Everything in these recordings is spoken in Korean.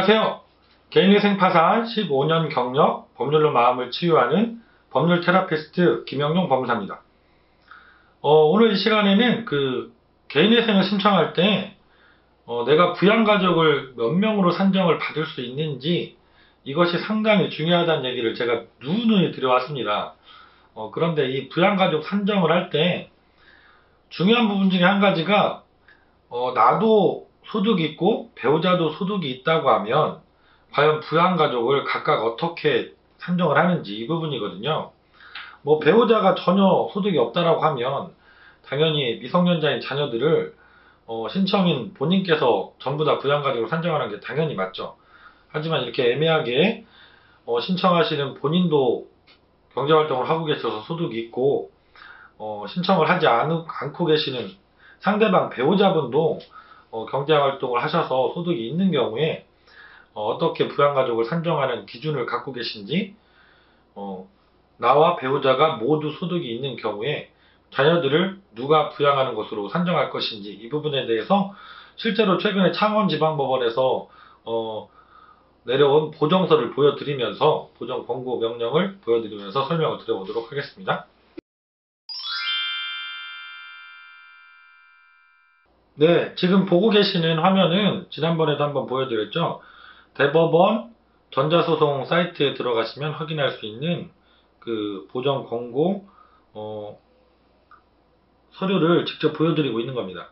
안녕하세요. 개인위생 파산 15년 경력, 법률로 마음을 치유하는 법률 테라피스트 김영용 법무사입니다. 오늘 이 시간에는 개인위생을 신청할 때 내가 부양가족을 몇 명으로 산정을 받을 수 있는지 이것이 상당히 중요하다는 얘기를 제가 누누이 드려왔습니다. 그런데 이 부양가족 산정을 할 때 중요한 부분 중에 한 가지가 나도 소득이 있고 배우자도 소득이 있다고 하면 과연 부양가족을 각각 어떻게 산정을 하는지 이 부분이거든요. 배우자가 전혀 소득이 없다라고 하면 당연히 미성년자인 자녀들을 신청인 본인께서 전부 다 부양가족으로 산정하는 게 당연히 맞죠. 하지만 이렇게 애매하게 신청하시는 본인도 경제활동을 하고 계셔서 소득이 있고 신청을 하지 않고 계시는 상대방 배우자분도 경제활동을 하셔서 소득이 있는 경우에 어떻게 부양가족을 산정하는 기준을 갖고 계신지, 나와 배우자가 모두 소득이 있는 경우에 자녀들을 누가 부양하는 것으로 산정할 것인지 이 부분에 대해서 실제로 최근에 창원지방법원에서 내려온 보정서를 보여드리면서 보정 권고 명령을 보여드리면서 설명을 드려보도록 하겠습니다. 네, 지금 보고 계시는 화면은 지난번에도 한번 보여드렸죠. 대법원 전자소송 사이트에 들어가시면 확인할 수 있는 그 보정 권고 서류를 직접 보여드리고 있는 겁니다.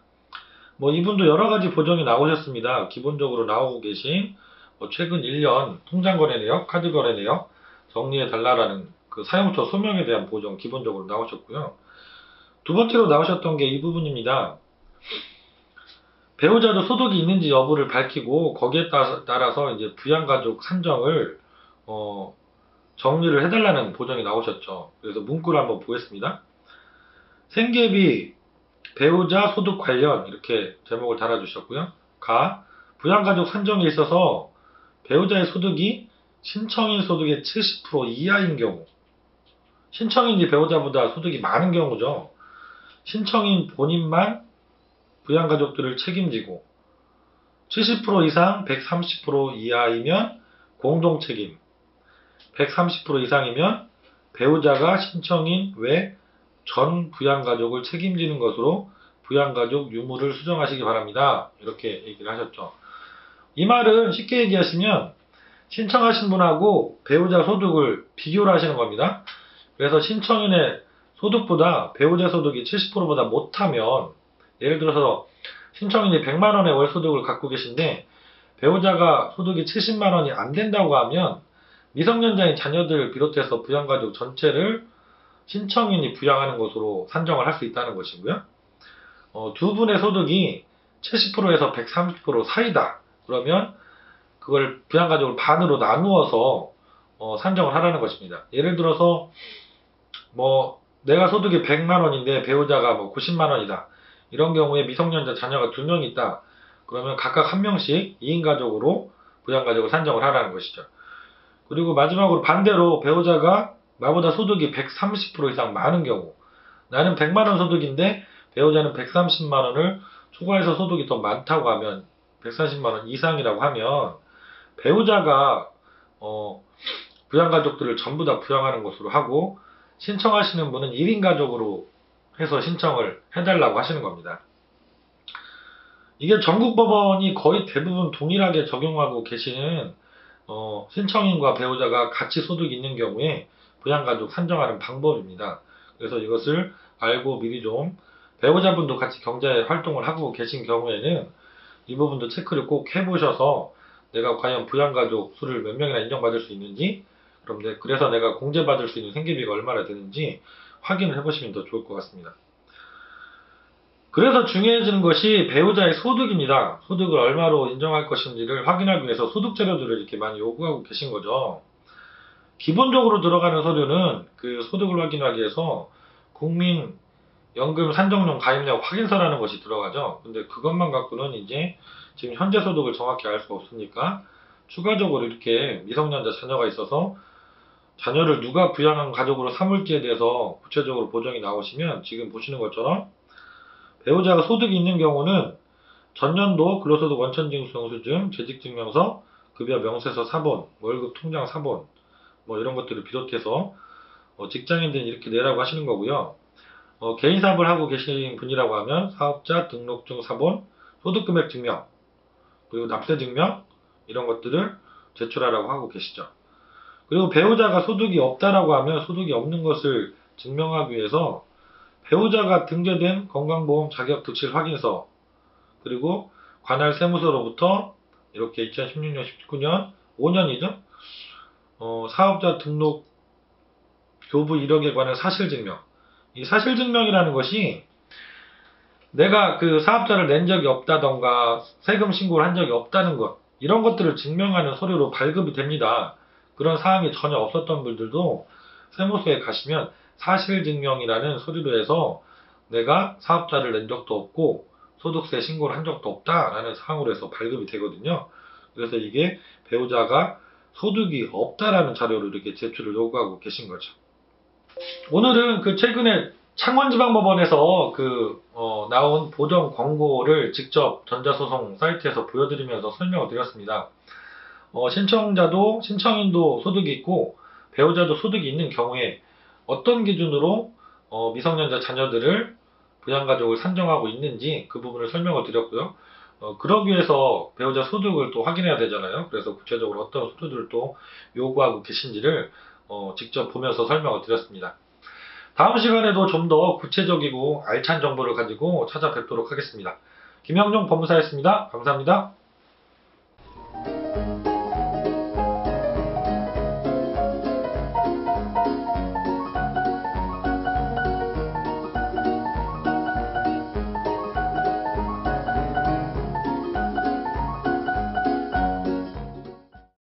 이분도 여러 가지 보정이 나오셨습니다. 기본적으로 나오고 계신 최근 1년 통장 거래 내역, 카드 거래 내역 정리해 달라라는 그 사용처 소명에 대한 보정 기본적으로 나오셨고요. 두 번째로 나오셨던 게 이 부분입니다. 배우자도 소득이 있는지 여부를 밝히고 거기에 따라서 이제 부양가족 산정을 정리를 해달라는 보정이 나오셨죠. 그래서 문구를 한번 보겠습니다. 생계비, 배우자 소득 관련 이렇게 제목을 달아주셨고요. 부양가족 산정에 있어서 배우자의 소득이 신청인 소득의 70% 이하인 경우, 신청인이 배우자보다 소득이 많은 경우죠. 신청인 본인만 부양가족들을 책임지고 70% 이상 130% 이하이면 공동책임, 130% 이상이면 배우자가 신청인 외 전 부양가족을 책임지는 것으로 부양가족 유무를 수정하시기 바랍니다. 이렇게 얘기를 하셨죠. 이 말은 쉽게 얘기하시면 신청하신 분하고 배우자 소득을 비교를 하시는 겁니다. 그래서 신청인의 소득보다 배우자 소득이 70%보다 못하면, 예를 들어서 신청인이 100만원의 월 소득을 갖고 계신데 배우자가 소득이 70만원이 안 된다고 하면 미성년자인 자녀들을 비롯해서 부양가족 전체를 신청인이 부양하는 것으로 산정을 할 수 있다는 것이고요. 두 분의 소득이 70%에서 130% 사이다. 그러면 그걸 부양가족을 반으로 나누어서 산정을 하라는 것입니다. 예를 들어서 내가 소득이 100만원인데 배우자가 90만원이다. 이런 경우에 미성년자 자녀가 2명 있다. 그러면 각각 한 명씩 2인 가족으로 부양가족을 산정을 하라는 것이죠. 그리고 마지막으로 반대로 배우자가 나보다 소득이 130% 이상 많은 경우, 나는 100만원 소득인데 배우자는 130만원을 초과해서 소득이 더 많다고 하면 130만원 이상이라고 하면 배우자가 부양가족들을 전부 다 부양하는 것으로 하고 신청하시는 분은 1인 가족으로 해서 신청을 해달라고 하시는 겁니다. 이게 전국 법원이 거의 대부분 동일하게 적용하고 계시는 신청인과 배우자가 같이 소득이 있는 경우에 부양가족 산정하는 방법입니다. 그래서 이것을 알고 미리 좀 배우자분도 같이 경제 활동을 하고 계신 경우에는 이 부분도 체크를 꼭 해보셔서 내가 과연 부양가족 수를 몇 명이나 인정받을 수 있는지, 그래서 내가 공제받을 수 있는 생계비가 얼마나 되는지 확인을 해보시면 더 좋을 것 같습니다. 그래서 중요해지는 것이 배우자의 소득입니다. 소득을 얼마로 인정할 것인지를 확인하기 위해서 소득자료들을 이렇게 많이 요구하고 계신 거죠. 기본적으로 들어가는 서류는 그 소득을 확인하기 위해서 국민연금 산정용 가입력 확인서라는 것이 들어가죠. 근데 그것만 갖고는 이제 지금 현재 소득을 정확히 알 수 없으니까 추가적으로 이렇게 미성년자 자녀가 있어서 자녀를 누가 부양한 가족으로 삼을지에 대해서 구체적으로 보정이 나오시면 지금 보시는 것처럼 배우자가 소득이 있는 경우는 전년도 근로소득 원천징수 영수증, 재직증명서, 급여 명세서 사본, 월급 통장 사본, 뭐 이런 것들을 비롯해서 직장인들은 이렇게 내라고 하시는 거고요. 개인 사업을 하고 계신 분이라고 하면 사업자 등록증 사본, 소득금액 증명, 그리고 납세 증명 이런 것들을 제출하라고 하고 계시죠. 그리고 배우자가 소득이 없다라고 하면 소득이 없는 것을 증명하기 위해서 배우자가 등재된 건강보험 자격득실 확인서, 그리고 관할 세무서로부터 이렇게 2016년, 19년, 5년이죠. 사업자 등록 교부 이력에 관한 사실증명. 이 사실증명이라는 것이 내가 그 사업자를 낸 적이 없다던가 세금 신고를 한 적이 없다는 것, 이런 것들을 증명하는 서류로 발급이 됩니다. 그런 사항이 전혀 없었던 분들도 세무서에 가시면 사실증명이라는 서류로 해서 내가 사업자를 낸 적도 없고 소득세 신고를 한 적도 없다라는 사항으로 해서 발급이 되거든요. 그래서 이게 배우자가 소득이 없다라는 자료를 이렇게 제출을 요구하고 계신 거죠. 오늘은 그 최근에 창원지방법원에서 나온 보정 권고를 직접 전자소송 사이트에서 보여드리면서 설명을 드렸습니다. 신청인도 소득이 있고 배우자도 소득이 있는 경우에 어떤 기준으로 미성년자 자녀들을 부양가족을 산정하고 있는지 그 부분을 설명을 드렸고요. 그러기 위해서 배우자 소득을 또 확인해야 되잖아요. 그래서 구체적으로 어떤 소득을 또 요구하고 계신지를 직접 보면서 설명을 드렸습니다. 다음 시간에도 좀 더 구체적이고 알찬 정보를 가지고 찾아뵙도록 하겠습니다. 김영종 법무사였습니다. 감사합니다.